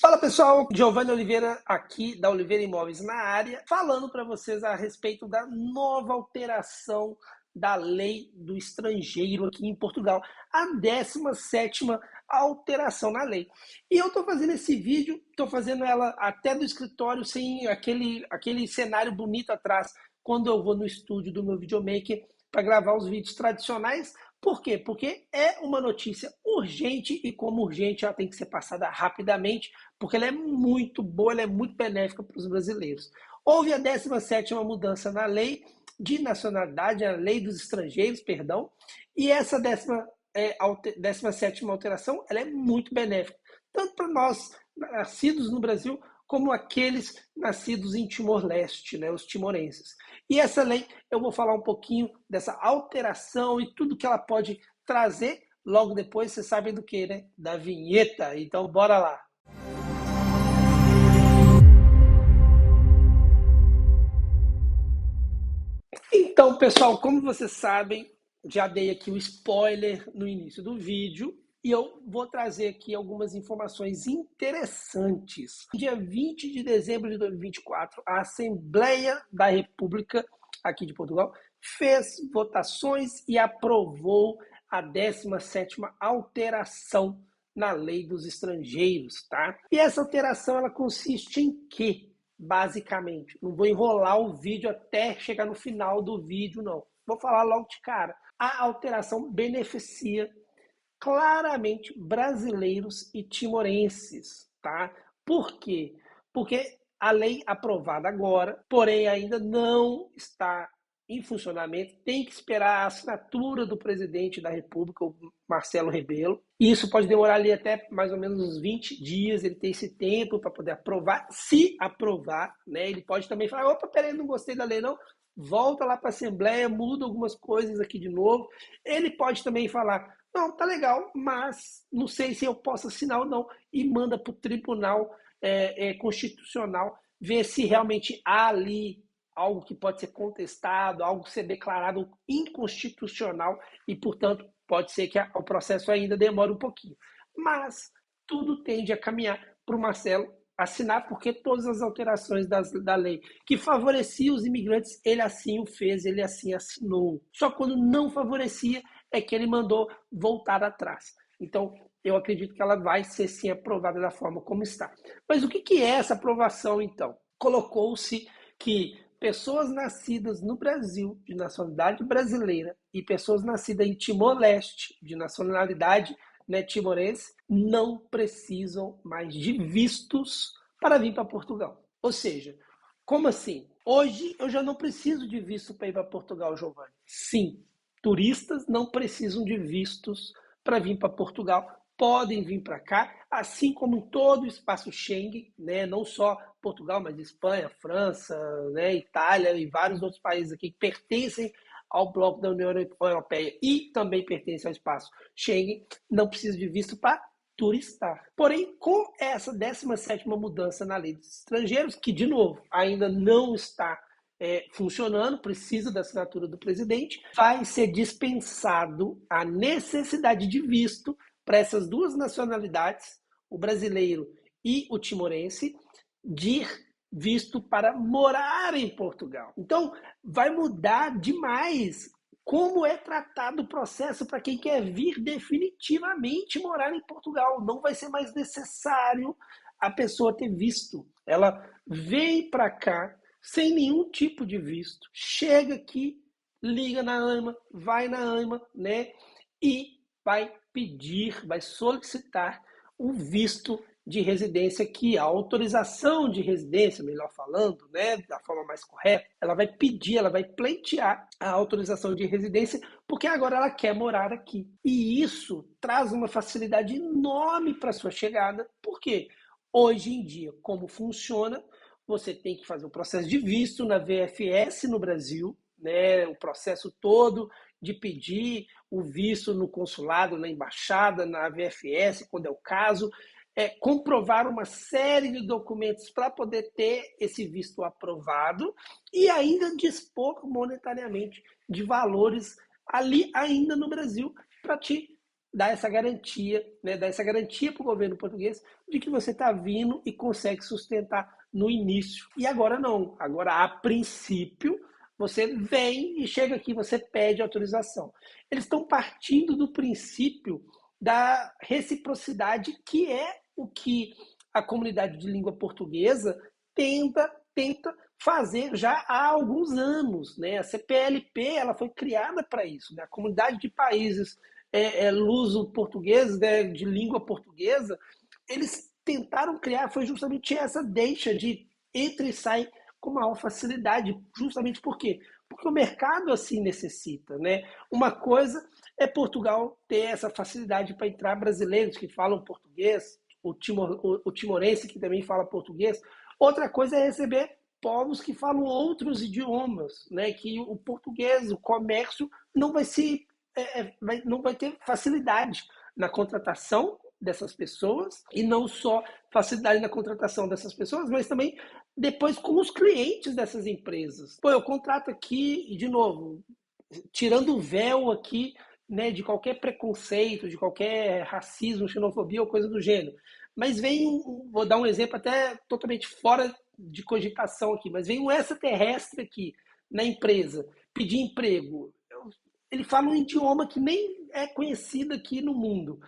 Fala pessoal, Giovanni Oliveira aqui da Oliveira Imóveis na área, falando para vocês a respeito da nova alteração da lei do estrangeiro aqui em Portugal, a 17ª alteração na lei. E eu estou fazendo esse vídeo, estou fazendo ela até do escritório sem aquele cenário bonito atrás, quando eu vou no estúdio do meu videomaker para gravar os vídeos tradicionais. Por quê? Porque é uma notícia urgente e como urgente ela tem que ser passada rapidamente, porque ela é muito boa, ela é muito benéfica para os brasileiros. Houve a 17ª mudança na lei de nacionalidade, a lei dos estrangeiros, perdão, e essa 17ª alteração ela é muito benéfica, tanto para nós nascidos no Brasil, como aqueles nascidos em Timor-Leste, né, os timorenses. E essa lei, eu vou falar um pouquinho dessa alteração e tudo que ela pode trazer. Logo depois, vocês sabem do que, né? Da vinheta. Então, bora lá. Então, pessoal, como vocês sabem, já dei aqui o spoiler no início do vídeo e eu vou trazer aqui algumas informações interessantes. No dia 20 de dezembro de 2024, a Assembleia da República aqui de Portugal fez votações e aprovou a 17ª alteração na lei dos estrangeiros, tá? E essa alteração ela consiste em quê? Basicamente, não vou enrolar o vídeo até chegar no final do vídeo, não. Vou falar logo de cara. A alteração beneficia claramente brasileiros e timorenses, tá? Por quê? Porque a lei aprovada agora, porém ainda não está em funcionamento, tem que esperar a assinatura do presidente da República, o Marcelo Rebelo. E isso pode demorar ali até mais ou menos uns 20 dias, ele tem esse tempo para poder aprovar, se aprovar, né? Ele pode também falar, opa, peraí, não gostei da lei não, volta lá para a Assembleia, muda algumas coisas aqui de novo. Ele pode também falar, não, tá legal, mas não sei se eu posso assinar ou não, e manda para o Tribunal Constitucional ver se realmente há ali algo que pode ser contestado, algo ser declarado inconstitucional e, portanto, pode ser que o processo ainda demore um pouquinho. Mas tudo tende a caminhar para o Marcelo assinar, porque todas as alterações da lei que favoreciam os imigrantes, ele assim o fez, ele assim assinou. Só quando não favorecia é que ele mandou voltar atrás. Então, eu acredito que ela vai ser sim aprovada da forma como está. Mas o que é essa aprovação, então? Colocou-se que pessoas nascidas no Brasil, de nacionalidade brasileira, e pessoas nascidas em Timor-Leste, de nacionalidade timorense, não precisam mais de vistos para vir para Portugal. Ou seja, como assim? Hoje eu já não preciso de visto para ir para Portugal, Giovanni. Sim, turistas não precisam de vistos para vir para Portugal, podem vir para cá, assim como em todo o espaço Schengen, né? Não só Portugal, mas Espanha, França, né? Itália e vários outros países aqui que pertencem ao bloco da União Europeia e também pertencem ao espaço Schengen, não precisa de visto para turistar. Porém, com essa 17ª mudança na lei dos estrangeiros, que, de novo, ainda não está funcionando, precisa da assinatura do presidente, vai ser dispensado a necessidade de visto para essas duas nacionalidades, o brasileiro e o timorense, de visto para morar em Portugal. Então, vai mudar demais como é tratado o processo para quem quer vir definitivamente morar em Portugal. Não vai ser mais necessário a pessoa ter visto. Ela vem para cá sem nenhum tipo de visto, chega aqui, liga na AMA, vai na AMA, né? E vai pedir, vai solicitar um visto de residência aqui, a autorização de residência, melhor falando, né, da forma mais correta, ela vai pedir, ela vai pleitear a autorização de residência, porque agora ela quer morar aqui. E isso traz uma facilidade enorme para a sua chegada, porque hoje em dia, como funciona, você tem que fazer o processo de visto na VFS no Brasil, né, o processo todo de pedir o visto no consulado, na embaixada, na VFS, quando é o caso, comprovar uma série de documentos para poder ter esse visto aprovado e ainda dispor monetariamente de valores ali ainda no Brasil para te dá essa garantia, né? Dá essa garantia para o governo português de que você está vindo e consegue sustentar no início. E agora não. Agora, a princípio, você vem e chega aqui, você pede autorização. Eles estão partindo do princípio da reciprocidade, que é o que a comunidade de língua portuguesa tenta fazer já há alguns anos, né? A CPLP ela foi criada para isso, né? A comunidade de países luso-portugueses, né, de língua portuguesa, eles tentaram criar, foi justamente essa deixa de entra e sai com maior facilidade, justamente por quê? Porque o mercado assim necessita, né? Uma coisa é Portugal ter essa facilidade para entrar brasileiros que falam português, o timorense que também fala português. Outra coisa é receber povos que falam outros idiomas, né? Que o português, o comércio não não vai ter facilidade na contratação dessas pessoas, e não só facilidade na contratação dessas pessoas, mas também depois com os clientes dessas empresas. Pô, eu contrato aqui, e de novo, tirando o véu aqui, né, de qualquer preconceito, de qualquer racismo, xenofobia ou coisa do gênero. Mas vou dar um exemplo até totalmente fora de cogitação aqui, mas vem um extraterrestre aqui na empresa pedir emprego. Ele fala um idioma que nem é conhecido aqui no mundo.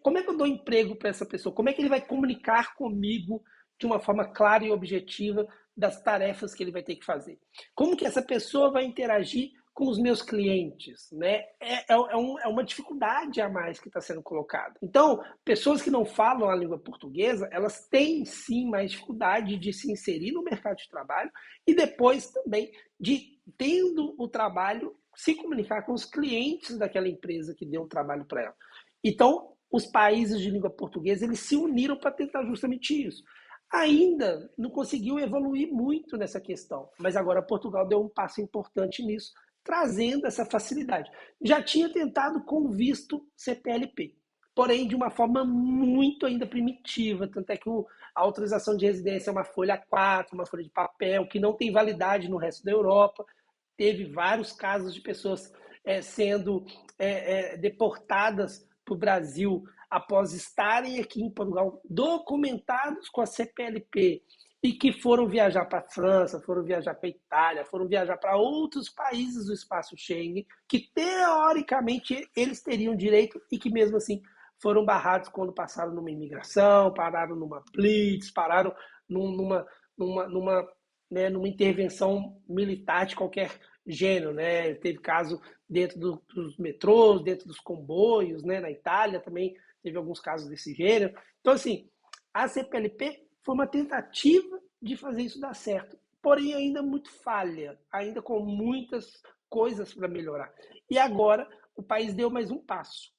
Como é que eu dou emprego para essa pessoa? Como é que ele vai comunicar comigo de uma forma clara e objetiva das tarefas que ele vai ter que fazer? Como que essa pessoa vai interagir com os meus clientes, né? É uma dificuldade a mais que está sendo colocada. Então, pessoas que não falam a língua portuguesa, elas têm sim mais dificuldade de se inserir no mercado de trabalho e depois também de, tendo o trabalho, se comunicar com os clientes daquela empresa que deu o trabalho para ela. Então, os países de língua portuguesa, eles se uniram para tentar justamente isso. Ainda não conseguiu evoluir muito nessa questão, mas agora Portugal deu um passo importante nisso, trazendo essa facilidade. Já tinha tentado com o visto CPLP, porém de uma forma muito ainda primitiva, tanto é que a autorização de residência é uma folha A4, uma folha de papel, que não tem validade no resto da Europa. Teve vários casos de pessoas sendo deportadas para o Brasil após estarem aqui em Portugal documentados com a CPLP e que foram viajar para a França, foram viajar para a Itália, foram viajar para outros países do espaço Schengen, que teoricamente eles teriam direito e que mesmo assim foram barrados quando passaram numa imigração, pararam numa blitz, pararam numa intervenção militar de qualquer gênero, né? Teve caso dentro dos metrôs, dentro dos comboios, né? Na Itália também teve alguns casos desse gênero. Então, assim, a CPLP foi uma tentativa de fazer isso dar certo, porém ainda muito falha, ainda com muitas coisas para melhorar. E agora o país deu mais um passo,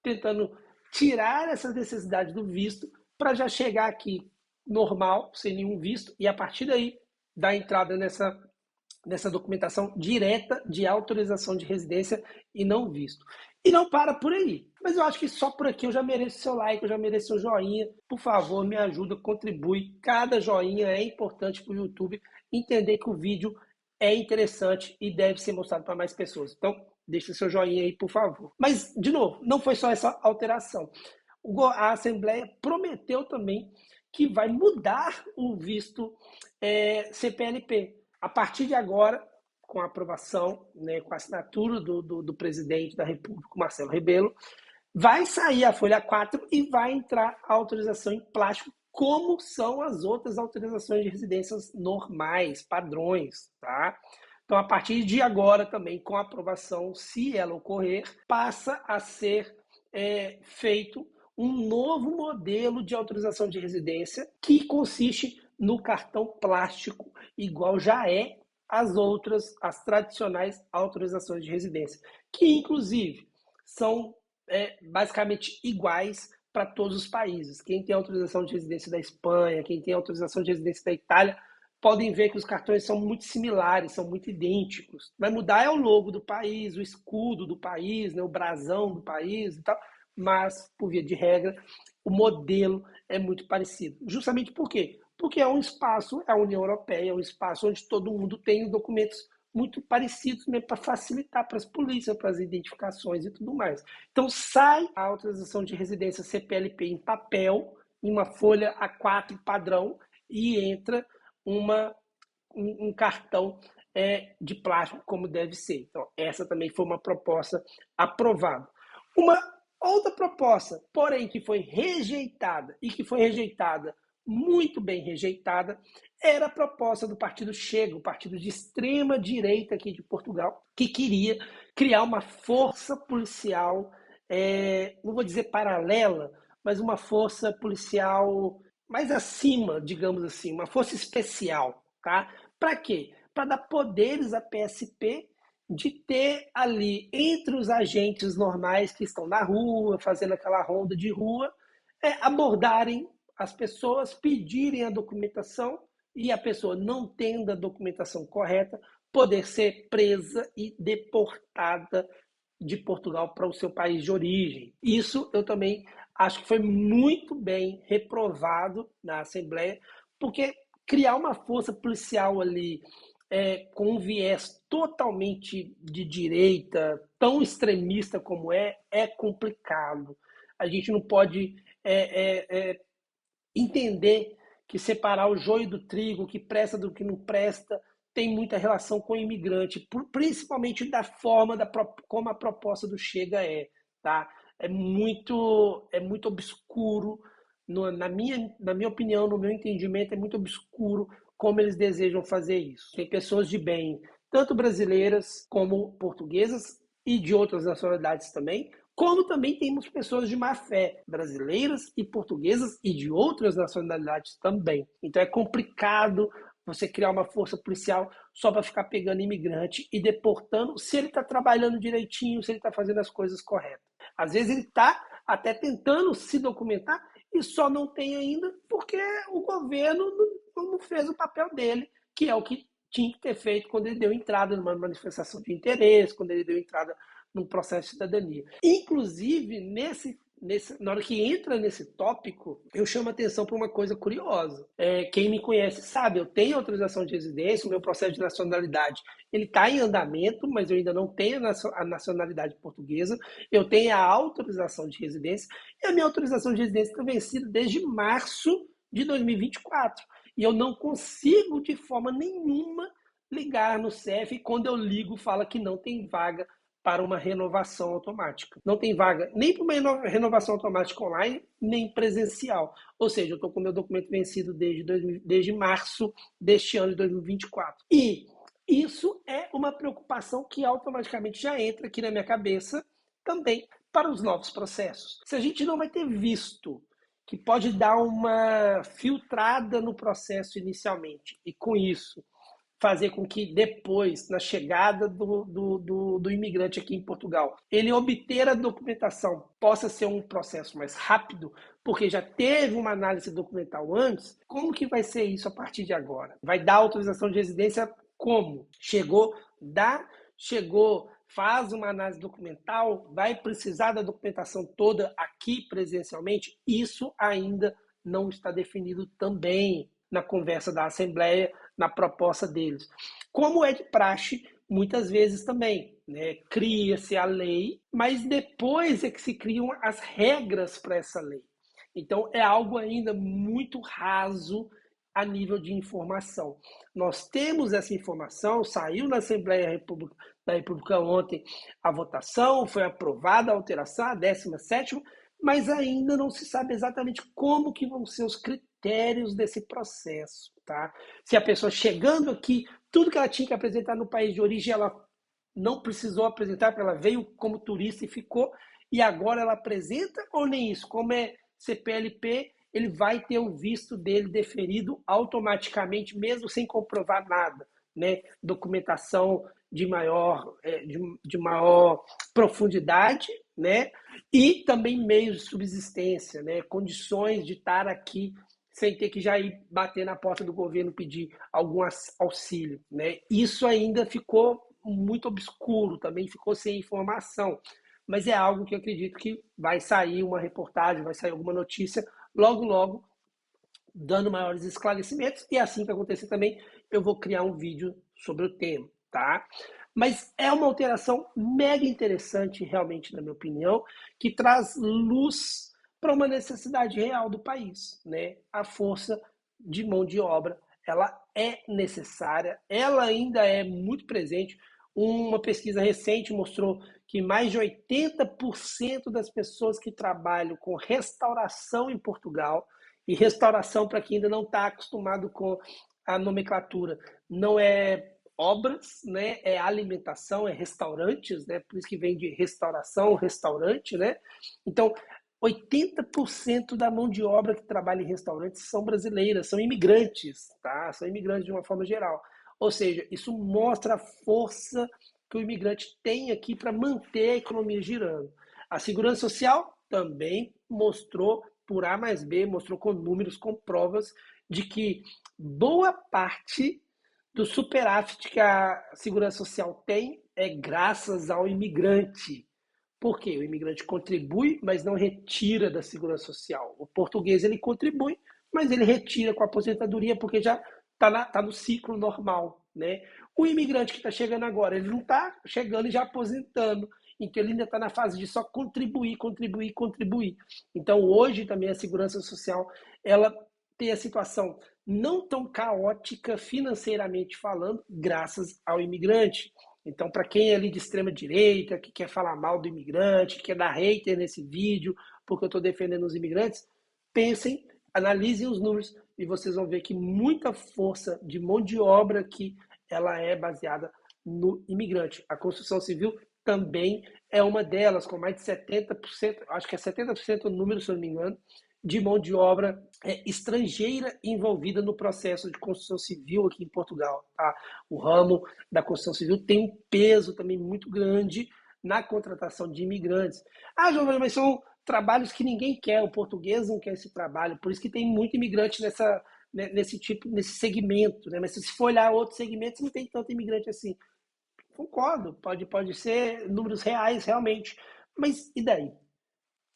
tentando tirar essa necessidade do visto para já chegar aqui normal, sem nenhum visto, e a partir daí dar entrada nessa documentação direta de autorização de residência e não visto. E não para por aí. Mas eu acho que só por aqui eu já mereço seu like, eu já mereço seu joinha. Por favor, me ajuda, contribui. Cada joinha é importante para o YouTube entender que o vídeo é interessante e deve ser mostrado para mais pessoas. Então, deixa seu joinha aí, por favor. Mas, de novo, não foi só essa alteração. A Assembleia prometeu também que vai mudar o visto CPLP. A partir de agora, com a aprovação, né, com a assinatura do presidente da República, Marcelo Rebelo, vai sair a folha 4 e vai entrar a autorização em plástico, como são as outras autorizações de residências normais, padrões, tá? Então, a partir de agora também, com a aprovação, se ela ocorrer, passa a ser feito um novo modelo de autorização de residência que consiste no cartão plástico, igual já é as tradicionais autorizações de residência, que inclusive são basicamente iguais para todos os países. Quem tem autorização de residência da Espanha, quem tem autorização de residência da Itália, podem ver que os cartões são muito similares, são muito idênticos. Vai mudar é o logo do país, o escudo do país, né, o brasão do país e tal, mas, por via de regra, o modelo é muito parecido. Justamente por quê? Porque é um espaço, é a União Europeia, é um espaço onde todo mundo tem documentos muito parecidos mesmo para facilitar para as polícias, para as identificações e tudo mais. Então sai a autorização de residência CPLP em papel, em uma folha A4 padrão, e entra um cartão de plástico como deve ser. Então essa também foi uma proposta aprovada. Uma outra proposta, porém, que foi rejeitada, e que foi rejeitada, muito bem rejeitada, era a proposta do partido Chega, o partido de extrema direita aqui de Portugal, que queria criar uma força policial, não vou dizer paralela, mas uma força policial mais acima, digamos assim, uma força especial, tá? Para quê? Para dar poderes à PSP de ter ali, entre os agentes normais que estão na rua, fazendo aquela ronda de rua, abordarem as pessoas, pedirem a documentação e a pessoa não tendo a documentação correta, poder ser presa e deportada de Portugal para o seu país de origem. Isso eu também acho que foi muito bem reprovado na Assembleia, porque criar uma força policial ali com um viés totalmente de direita, tão extremista como é complicado. A gente não pode entender que separar o joio do trigo, o que presta do que não presta, tem muita relação com o imigrante, principalmente da forma como a proposta do Chega tá? É muito obscuro, na minha opinião, no meu entendimento, é muito obscuro como eles desejam fazer isso. Tem pessoas de bem, tanto brasileiras como portuguesas e de outras nacionalidades também, como também temos pessoas de má fé, brasileiras e portuguesas e de outras nacionalidades também. Então é complicado você criar uma força policial só para ficar pegando imigrante e deportando, se ele está trabalhando direitinho, se ele está fazendo as coisas corretas. Às vezes ele está até tentando se documentar e só não tem ainda porque o governo não fez o papel dele, que é o que tinha que ter feito quando ele deu entrada numa manifestação de interesse, quando ele deu entrada num processo de cidadania. Inclusive, na hora que entra nesse tópico, eu chamo a atenção para uma coisa curiosa. Quem me conhece sabe, eu tenho autorização de residência, o meu processo de nacionalidade ele está em andamento, mas eu ainda não tenho a nacionalidade portuguesa. Eu tenho a autorização de residência e a minha autorização de residência está vencida desde março de 2024. E eu não consigo, de forma nenhuma, ligar no CEF, e quando eu ligo, fala que não tem vaga para uma renovação automática. Não tem vaga nem para uma renovação automática online, nem presencial. Ou seja, eu estou com meu documento vencido desde março deste ano de 2024. E isso é uma preocupação que automaticamente já entra aqui na minha cabeça também para os novos processos. Se a gente não vai ter visto que pode dar uma filtrada no processo inicialmente, e com isso fazer com que depois, na chegada do imigrante aqui em Portugal, ele obter a documentação possa ser um processo mais rápido, porque já teve uma análise documental antes, como que vai ser isso a partir de agora? Vai dar autorização de residência como? Chegou, faz uma análise documental, vai precisar da documentação toda aqui presencialmente? Isso ainda não está definido também na conversa da Assembleia, na proposta deles. Como é de praxe, muitas vezes também, né? Cria-se a lei, mas depois é que se criam as regras para essa lei. Então, é algo ainda muito raso a nível de informação. Nós temos essa informação, saiu na Assembleia da República ontem a votação, foi aprovada a alteração, a 17ª, mas ainda não se sabe exatamente como que vão ser os critérios desse processo, tá? Se a pessoa chegando aqui, tudo que ela tinha que apresentar no país de origem, ela não precisou apresentar, porque ela veio como turista e ficou, e agora ela apresenta ou nem isso? Como é CPLP, ele vai ter o visto dele deferido automaticamente, mesmo sem comprovar nada, né? Documentação de maior profundidade, né? E também meios de subsistência, né? Condições de estar aqui sem ter que já ir bater na porta do governo pedir algum auxílio, né? Isso ainda ficou muito obscuro, também ficou sem informação, mas é algo que eu acredito que vai sair uma reportagem, vai sair alguma notícia logo, logo, dando maiores esclarecimentos, e assim que acontecer também, eu vou criar um vídeo sobre o tema. tá? Mas é uma alteração mega interessante, realmente, na minha opinião, que traz luz para uma necessidade real do país, né? A força de mão de obra, ela é necessária, ela ainda é muito presente. Uma pesquisa recente mostrou que mais de 80% das pessoas que trabalham com restauração em Portugal, e restauração, para quem ainda não está acostumado com a nomenclatura, não é obras, né? É alimentação, é restaurantes, né? Por isso que vem de restauração, restaurante, né? Então, 80% da mão de obra que trabalha em restaurantes são brasileiras, são imigrantes, tá? São imigrantes de uma forma geral. Ou seja, isso mostra a força que o imigrante tem aqui para manter a economia girando. A segurança social também mostrou, por A mais B, mostrou com números, com provas, de que boa parte do superávit que a segurança social tem é graças ao imigrante. Por quê? O imigrante contribui, mas não retira da segurança social. O português ele contribui, mas ele retira com a aposentadoria porque já está no ciclo normal, né? O imigrante que está chegando agora, ele não está chegando e já aposentando. Então ele ainda está na fase de só contribuir, contribuir, contribuir. Então hoje também a segurança social ela tem a situação não tão caótica financeiramente falando, graças ao imigrante. Então, para quem é ali de extrema direita, que quer falar mal do imigrante, que quer dar hater nesse vídeo, porque eu estou defendendo os imigrantes, pensem, analisem os números e vocês vão ver que muita força de mão de obra aqui, ela é baseada no imigrante. A construção civil também é uma delas, com mais de 70%, acho que é 70% o número, se eu não me engano, de mão de obra estrangeira envolvida no processo de construção civil aqui em Portugal. Tá? O ramo da construção civil tem um peso também muito grande na contratação de imigrantes. Ah, Giovanni, mas são trabalhos que ninguém quer, o português não quer esse trabalho, por isso que tem muito imigrante nesse segmento, né? Mas se for olhar outros segmentos, não tem tanto imigrante assim. Concordo, pode ser números reais realmente, mas e daí?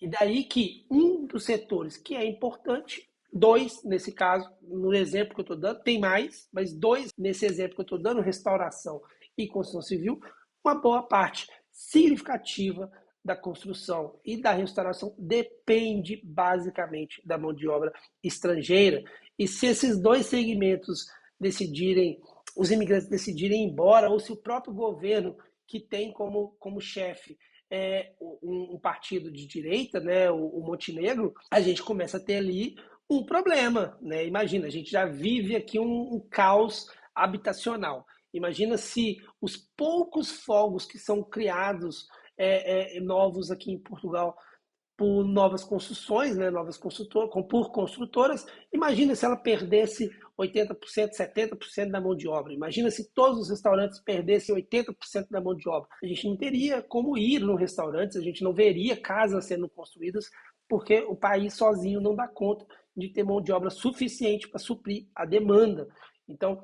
E daí que um dos setores que é importante, dois nesse caso, no exemplo que eu estou dando, tem mais, mas dois nesse exemplo que eu estou dando, restauração e construção civil, uma boa parte significativa da construção e da restauração depende basicamente da mão de obra estrangeira. E se esses dois segmentos decidirem, os imigrantes decidirem ir embora, ou se o próprio governo, que tem como chefe um partido de direita, né, o Montenegro, a gente começa a ter ali um problema, né? Imagina, a gente já vive aqui um caos habitacional. Imagina se os poucos fogos que são criados novos aqui em Portugal por novas construções, né, por construtoras. Imagina se ela perdesse 80%, 70% da mão de obra. Imagina se todos os restaurantes perdessem 80% da mão de obra. A gente não teria como ir no restaurante, a gente não veria casas sendo construídas, porque o país sozinho não dá conta de ter mão de obra suficiente para suprir a demanda. Então,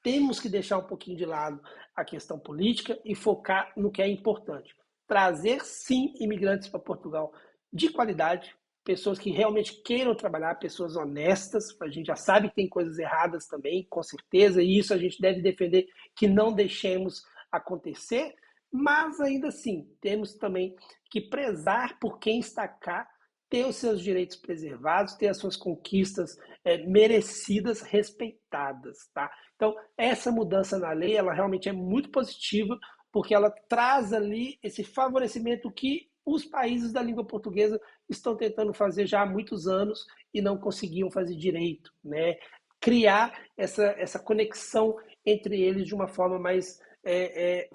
temos que deixar um pouquinho de lado a questão política e focar no que é importante. Trazer, sim, imigrantes para Portugal de qualidade, pessoas que realmente queiram trabalhar, pessoas honestas. A gente já sabe que tem coisas erradas também, com certeza, e isso a gente deve defender que não deixemos acontecer, mas ainda assim, temos também que prezar por quem está cá, ter os seus direitos preservados, ter as suas conquistas merecidas, respeitadas, tá? Então, essa mudança na lei, ela realmente é muito positiva, porque ela traz ali esse favorecimento que os países da língua portuguesa estão tentando fazer já há muitos anos e não conseguiam fazer direito, né? Criar essa conexão entre eles de uma forma mais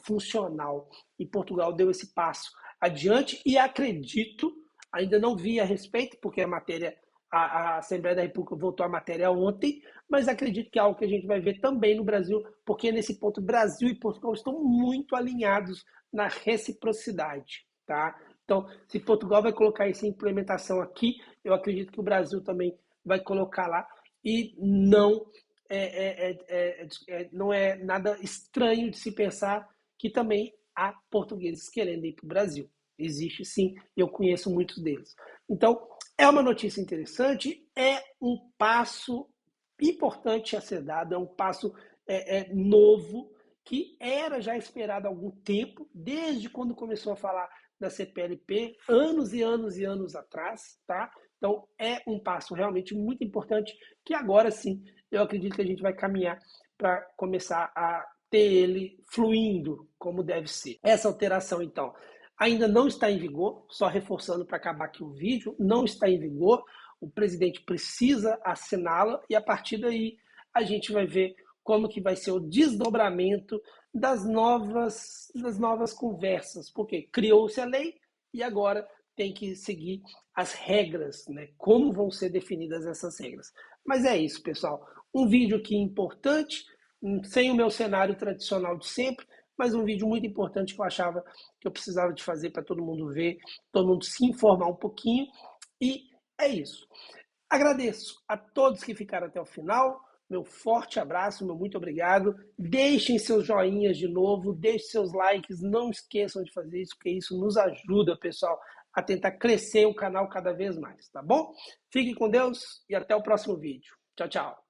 funcional. E Portugal deu esse passo adiante e acredito, ainda não vi a respeito, porque a Assembleia da República votou a matéria ontem, mas acredito que é algo que a gente vai ver também no Brasil, porque nesse ponto Brasil e Portugal estão muito alinhados na reciprocidade, tá? Então, se Portugal vai colocar essa implementação aqui, eu acredito que o Brasil também vai colocar lá e não é nada estranho de se pensar que também há portugueses querendo ir para o Brasil. Existe sim, eu conheço muitos deles. Então, é uma notícia interessante, é um passo importante a ser dado, é um passo novo que era já esperado há algum tempo, desde quando começou a falar da CPLP, anos e anos e anos atrás, tá? Então, é um passo realmente muito importante que agora sim, eu acredito que a gente vai caminhar para começar a ter ele fluindo como deve ser. Essa alteração, então, ainda não está em vigor, só reforçando para acabar aqui o vídeo, não está em vigor, o presidente precisa assiná-la e a partir daí a gente vai ver como que vai ser o desdobramento das novas conversas, porque criou-se a lei e agora tem que seguir as regras, né? Como vão ser definidas essas regras. Mas é isso, pessoal. Um vídeo aqui importante, sem o meu cenário tradicional de sempre, mas um vídeo muito importante que eu achava que eu precisava de fazer para todo mundo ver, todo mundo se informar um pouquinho. E é isso. Agradeço a todos que ficaram até o final. Meu forte abraço, meu muito obrigado. Deixem seus joinhas de novo, deixem seus likes, não esqueçam de fazer isso, porque isso nos ajuda, pessoal, a tentar crescer o canal cada vez mais, tá bom? Fiquem com Deus e até o próximo vídeo. Tchau, tchau.